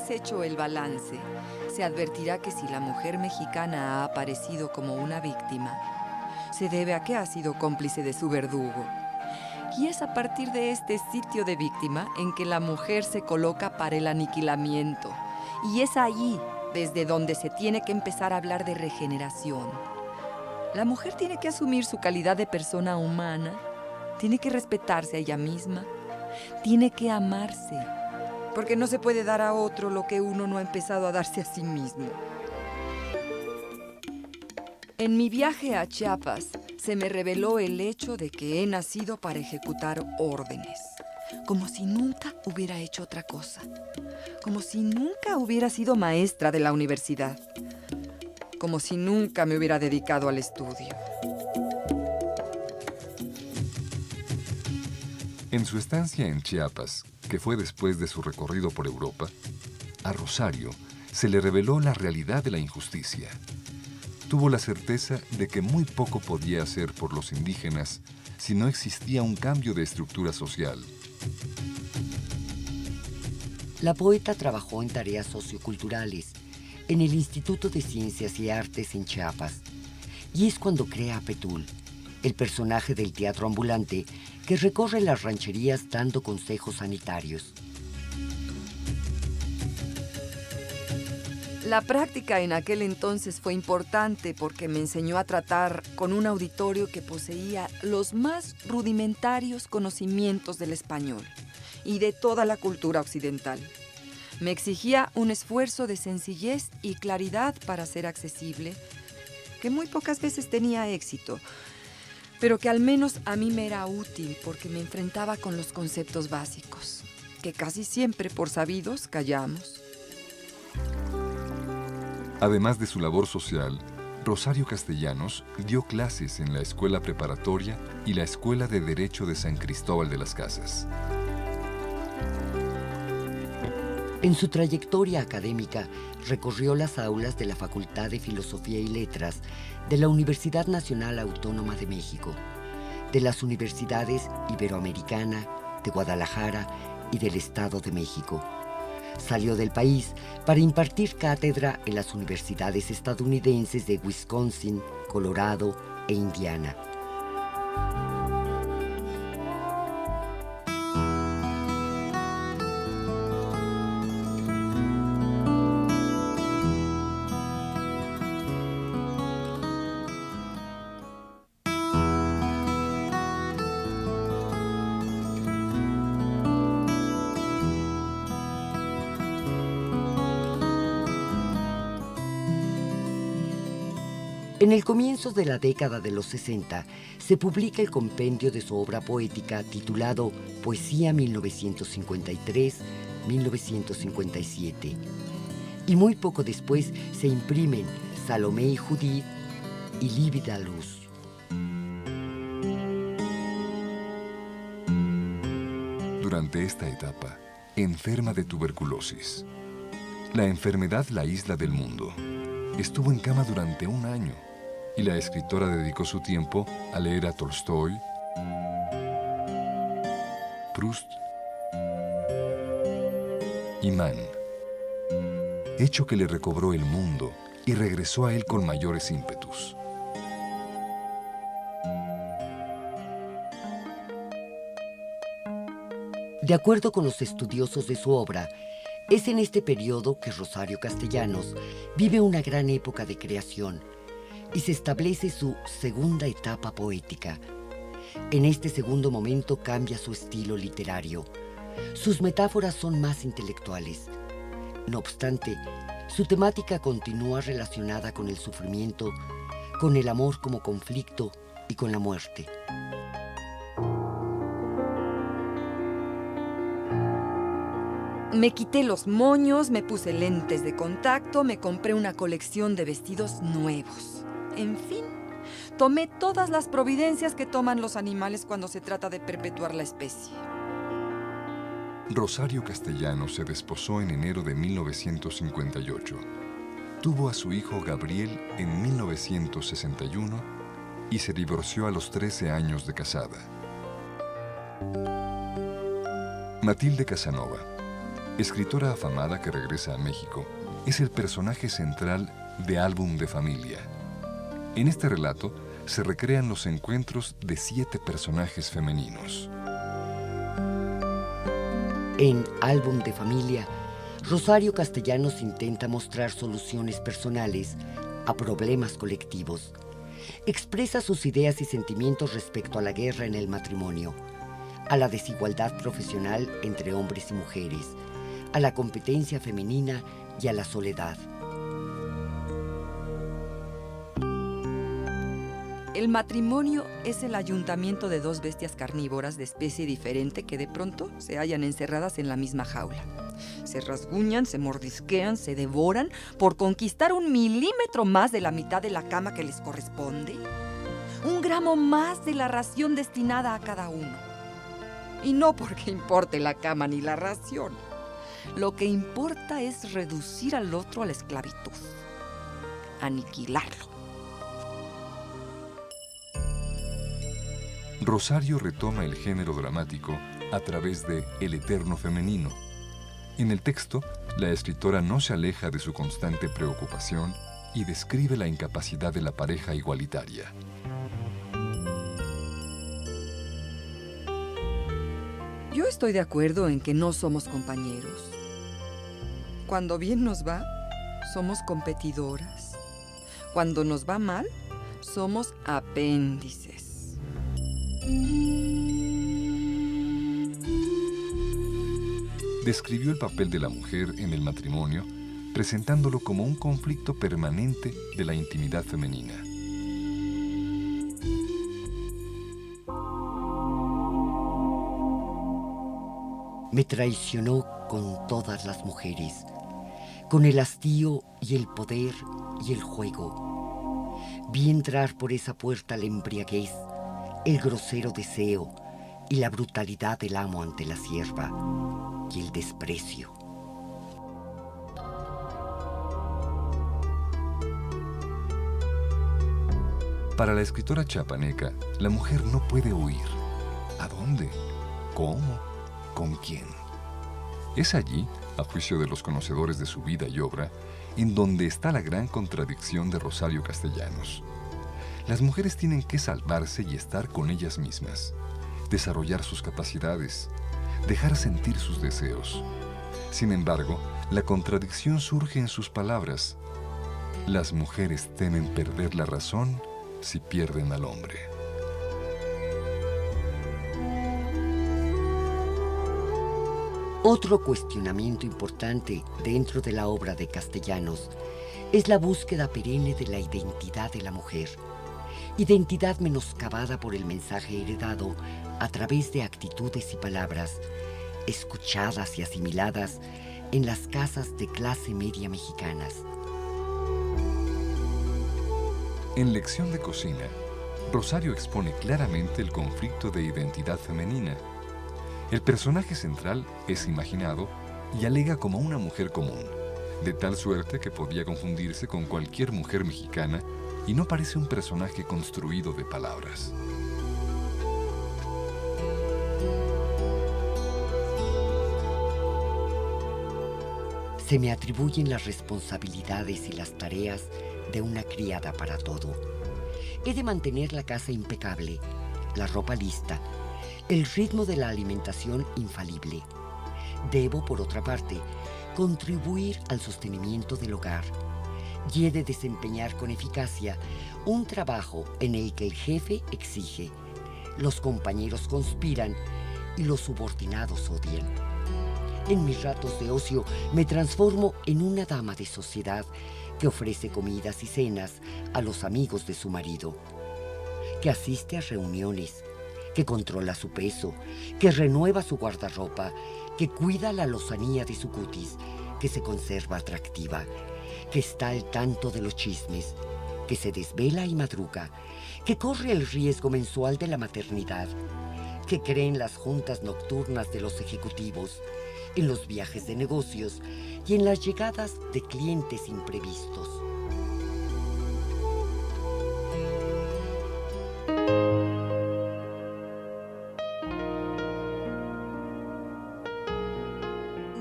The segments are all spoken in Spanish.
vez hecho el balance, se advertirá que si la mujer mexicana ha aparecido como una víctima, se debe a que ha sido cómplice de su verdugo. Y es a partir de este sitio de víctima en que la mujer se coloca para el aniquilamiento. Y es ahí desde donde se tiene que empezar a hablar de regeneración. La mujer tiene que asumir su calidad de persona humana, tiene que respetarse a ella misma, tiene que amarse, porque no se puede dar a otro lo que uno no ha empezado a darse a sí mismo. En mi viaje a Chiapas se me reveló el hecho de que he nacido para ejecutar órdenes, como si nunca hubiera hecho otra cosa, como si nunca hubiera sido maestra de la universidad, como si nunca me hubiera dedicado al estudio. En su estancia en Chiapas, que fue después de su recorrido por Europa, a Rosario se le reveló la realidad de la injusticia. Tuvo la certeza de que muy poco podía hacer por los indígenas si no existía un cambio de estructura social. La poeta trabajó en tareas socioculturales en el Instituto de Ciencias y Artes en Chiapas, y es cuando crea a Petul, el personaje del teatro ambulante que recorre las rancherías dando consejos sanitarios. La práctica en aquel entonces fue importante porque me enseñó a tratar con un auditorio que poseía los más rudimentarios conocimientos del español y de toda la cultura occidental. Me exigía un esfuerzo de sencillez y claridad para ser accesible, que muy pocas veces tenía éxito, pero que al menos a mí me era útil porque me enfrentaba con los conceptos básicos, que casi siempre por sabidos callamos. Además de su labor social, Rosario Castellanos dio clases en la Escuela Preparatoria y la Escuela de Derecho de San Cristóbal de las Casas. En su trayectoria académica, recorrió las aulas de la Facultad de Filosofía y Letras de la Universidad Nacional Autónoma de México, de las universidades Iberoamericana, de Guadalajara y del Estado de México. Salió del país para impartir cátedra en las universidades estadounidenses de Wisconsin, Colorado e Indiana. En el comienzo de la década de los 60, se publica el compendio de su obra poética titulado Poesía 1953-1957. Y muy poco después se imprimen Salomé y Judith y Lívida Luz. Durante esta etapa, enferma de tuberculosis. La enfermedad la aísla del mundo. Estuvo en cama durante un año y la escritora dedicó su tiempo a leer a Tolstoy, Proust y Mann, hecho que le recobró el mundo y regresó a él con mayores ímpetus. De acuerdo con los estudiosos de su obra, es en este periodo que Rosario Castellanos vive una gran época de creación y se establece su segunda etapa poética. En este segundo momento cambia su estilo literario. Sus metáforas son más intelectuales. No obstante, su temática continúa relacionada con el sufrimiento, con el amor como conflicto y con la muerte. Me quité los moños, me puse lentes de contacto, me compré una colección de vestidos nuevos. En fin, tomé todas las providencias que toman los animales cuando se trata de perpetuar la especie. Rosario Castellanos se desposó en enero de 1958. Tuvo a su hijo Gabriel en 1961 y se divorció a los 13 años de casada. Matilde Casanova, escritora afamada que regresa a México, es el personaje central de Álbum de Familia. En este relato se recrean los encuentros de 7 personajes femeninos. En Álbum de Familia, Rosario Castellanos intenta mostrar soluciones personales a problemas colectivos. Expresa sus ideas y sentimientos respecto a la guerra en el matrimonio, a la desigualdad profesional entre hombres y mujeres, a la competencia femenina y a la soledad. El matrimonio es el ayuntamiento de 2 bestias carnívoras de especie diferente que de pronto se hallan encerradas en la misma jaula. Se rasguñan, se mordisquean, se devoran por conquistar 1 milímetro más de la mitad de la cama que les corresponde. 1 gramo más de la ración destinada a cada uno. Y no porque importe la cama ni la ración. Lo que importa es reducir al otro a la esclavitud. Aniquilarlo. Rosario retoma el género dramático a través de El eterno femenino. En el texto, la escritora no se aleja de su constante preocupación y describe la incapacidad de la pareja igualitaria. Yo estoy de acuerdo en que no somos compañeros. Cuando bien nos va, somos competidoras. Cuando nos va mal, somos apéndices. Describió el papel de la mujer en el matrimonio, presentándolo como un conflicto permanente de la intimidad femenina. Me traicionó con todas las mujeres, con el hastío y el poder y el juego. Vi entrar por esa puerta la embriaguez, el grosero deseo y la brutalidad del amo ante la sierva y el desprecio. Para la escritora chiapaneca, la mujer no puede huir. ¿A dónde? ¿Cómo? ¿Con quién? Es allí, a juicio de los conocedores de su vida y obra, en donde está la gran contradicción de Rosario Castellanos. Las mujeres tienen que salvarse y estar con ellas mismas, desarrollar sus capacidades, dejar sentir sus deseos. Sin embargo, la contradicción surge en sus palabras. Las mujeres temen perder la razón si pierden al hombre. Otro cuestionamiento importante dentro de la obra de Castellanos es la búsqueda perenne de la identidad de la mujer. Identidad menoscabada por el mensaje heredado a través de actitudes y palabras escuchadas y asimiladas en las casas de clase media mexicanas. En Lección de Cocina, Rosario expone claramente el conflicto de identidad femenina. El personaje central es imaginado y alega como una mujer común, de tal suerte que podía confundirse con cualquier mujer mexicana y no parece un personaje construido de palabras. Se me atribuyen las responsabilidades y las tareas de una criada para todo. He de mantener la casa impecable, la ropa lista, el ritmo de la alimentación infalible. Debo, por otra parte, contribuir al sostenimiento del hogar y he de desempeñar con eficacia un trabajo en el que el jefe exige, los compañeros conspiran y los subordinados odian. En mis ratos de ocio me transformo en una dama de sociedad que ofrece comidas y cenas a los amigos de su marido, que asiste a reuniones, que controla su peso, que renueva su guardarropa, que cuida la lozanía de su cutis, que se conserva atractiva, que está al tanto de los chismes, que se desvela y madruga, que corre el riesgo mensual de la maternidad, que cree en las juntas nocturnas de los ejecutivos, en los viajes de negocios y en las llegadas de clientes imprevistos.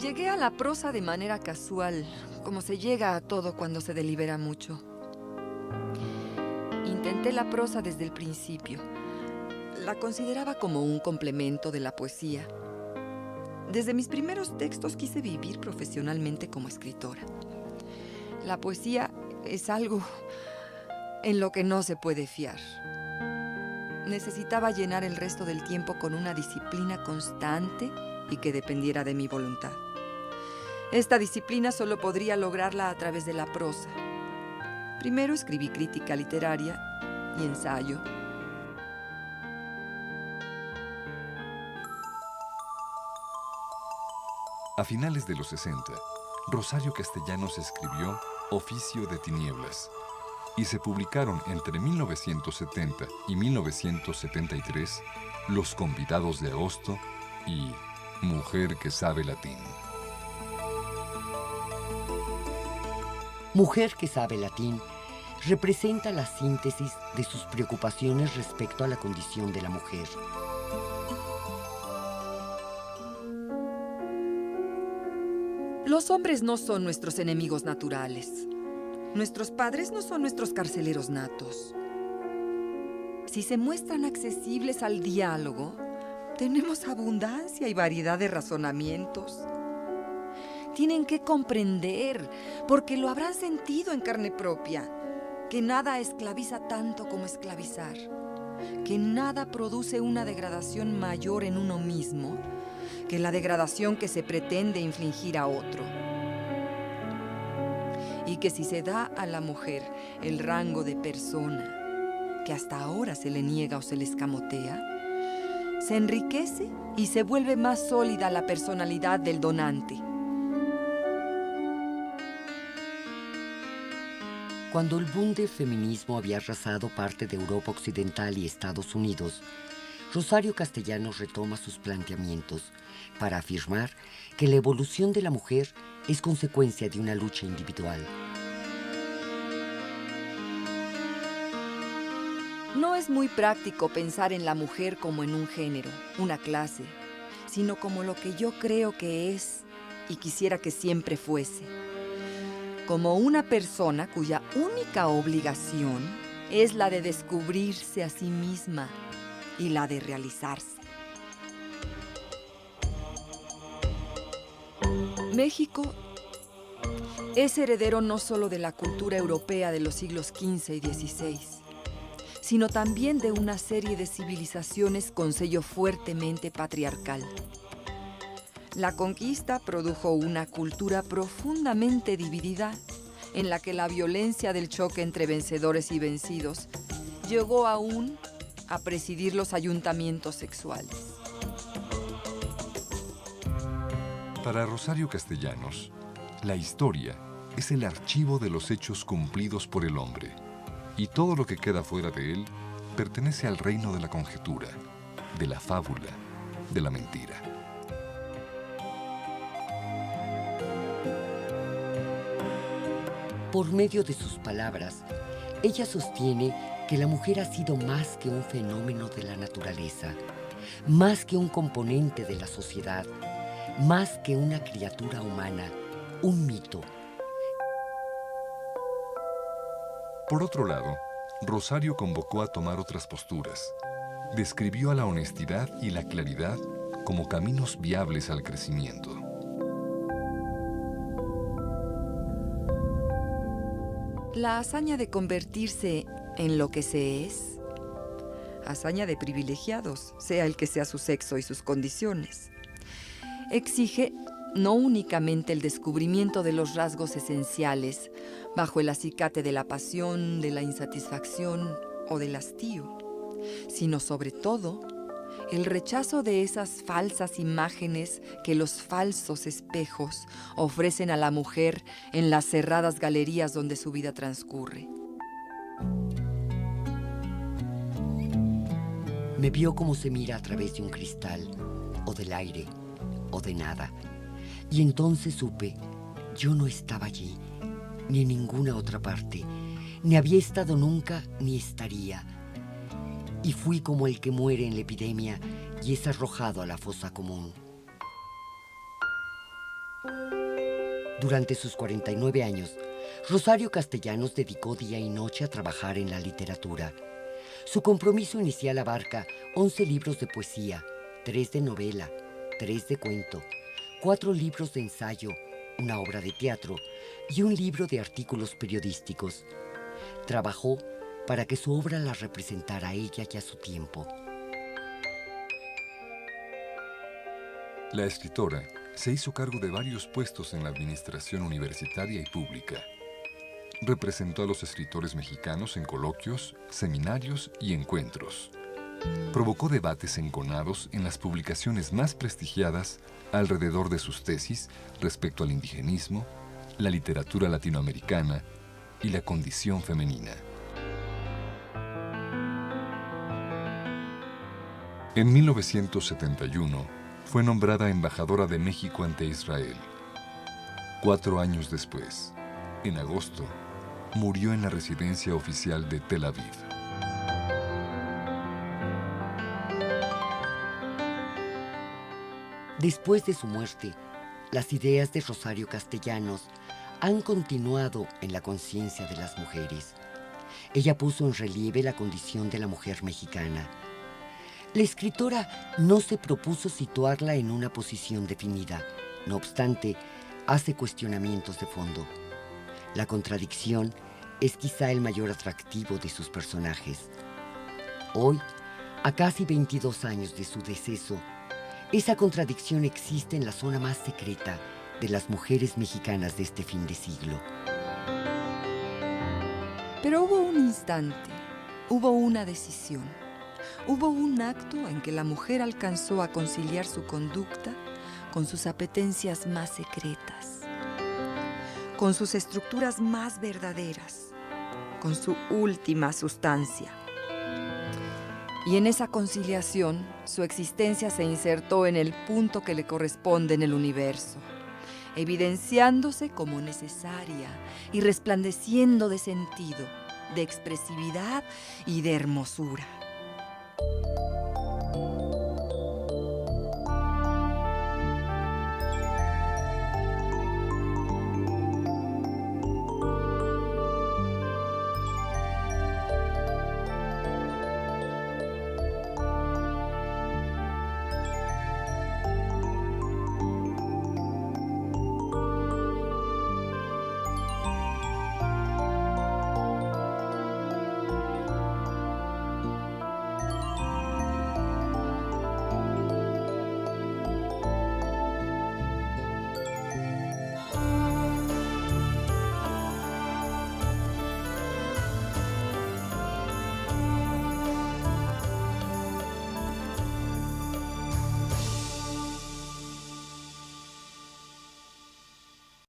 Llegué a la prosa de manera casual, como se llega a todo cuando se delibera mucho. Intenté la prosa desde el principio. La consideraba como un complemento de la poesía. Desde mis primeros textos quise vivir profesionalmente como escritora. La poesía es algo en lo que no se puede fiar. Necesitaba llenar el resto del tiempo con una disciplina constante y que dependiera de mi voluntad. Esta disciplina solo podría lograrla a través de la prosa. Primero escribí crítica literaria y ensayo. A finales de los 60, Rosario Castellanos escribió Oficio de Tinieblas y se publicaron entre 1970 y 1973 Los Convidados de Agosto y Mujer que sabe latín. Mujer que sabe latín representa la síntesis de sus preocupaciones respecto a la condición de la mujer. Los hombres no son nuestros enemigos naturales. Nuestros padres no son nuestros carceleros natos. Si se muestran accesibles al diálogo, tenemos abundancia y variedad de razonamientos. Tienen que comprender, porque lo habrán sentido en carne propia, que nada esclaviza tanto como esclavizar, que nada produce una degradación mayor en uno mismo que la degradación que se pretende infligir a otro. Y que si se da a la mujer el rango de persona que hasta ahora se le niega o se le escamotea, se enriquece y se vuelve más sólida la personalidad del donante. Cuando el boom del feminismo había arrasado parte de Europa Occidental y Estados Unidos, Rosario Castellanos retoma sus planteamientos para afirmar que la evolución de la mujer es consecuencia de una lucha individual. No es muy práctico pensar en la mujer como en un género, una clase, sino como lo que yo creo que es y quisiera que siempre fuese. Como una persona cuya única obligación es la de descubrirse a sí misma y la de realizarse. México es heredero no solo de la cultura europea de los siglos XV y XVI, sino también de una serie de civilizaciones con sello fuertemente patriarcal. La conquista produjo una cultura profundamente dividida, en la que la violencia del choque entre vencedores y vencidos llegó aún a presidir los ayuntamientos sexuales. Para Rosario Castellanos, la historia es el archivo de los hechos cumplidos por el hombre, y todo lo que queda fuera de él pertenece al reino de la conjetura, de la fábula, de la mentira. Por medio de sus palabras, ella sostiene que la mujer ha sido más que un fenómeno de la naturaleza, más que un componente de la sociedad, más que una criatura humana, un mito. Por otro lado, Rosario convocó a tomar otras posturas. Describió a la honestidad y la claridad como caminos viables al crecimiento. La hazaña de convertirse en lo que se es, hazaña de privilegiados, sea el que sea su sexo y sus condiciones, exige no únicamente el descubrimiento de los rasgos esenciales bajo el acicate de la pasión, de la insatisfacción o del hastío, sino sobre todo el rechazo de esas falsas imágenes que los falsos espejos ofrecen a la mujer en las cerradas galerías donde su vida transcurre. Me vio como se mira a través de un cristal, o del aire, o de nada. Y entonces supe, yo no estaba allí, ni en ninguna otra parte, ni había estado nunca, ni estaría. Y fui como el que muere en la epidemia y es arrojado a la fosa común. Durante sus 49 años, Rosario Castellanos dedicó día y noche a trabajar en la literatura. Su compromiso inicial abarca 11 libros de poesía, 3 de novela, 3 de cuento, 4 libros de ensayo, una obra de teatro y un libro de artículos periodísticos. Trabajó para que su obra la representara a ella y a su tiempo. La escritora se hizo cargo de varios puestos en la administración universitaria y pública. Representó a los escritores mexicanos en coloquios, seminarios y encuentros. Provocó debates enconados en las publicaciones más prestigiadas alrededor de sus tesis respecto al indigenismo, la literatura latinoamericana y la condición femenina. En 1971 fue nombrada embajadora de México ante Israel. 4 años después, en agosto, murió en la residencia oficial de Tel Aviv. Después de su muerte, las ideas de Rosario Castellanos han continuado en la conciencia de las mujeres. Ella puso en relieve la condición de la mujer mexicana. La escritora no se propuso situarla en una posición definida. No obstante, hace cuestionamientos de fondo. La contradicción es quizá el mayor atractivo de sus personajes. Hoy, a casi 22 años de su deceso, esa contradicción existe en la zona más secreta de las mujeres mexicanas de este fin de siglo. Pero hubo un instante, hubo una decisión, hubo un acto en que la mujer alcanzó a conciliar su conducta con sus apetencias más secretas, con sus estructuras más verdaderas, con su última sustancia. Y en esa conciliación, su existencia se insertó en el punto que le corresponde en el universo, evidenciándose como necesaria y resplandeciendo de sentido, de expresividad y de hermosura.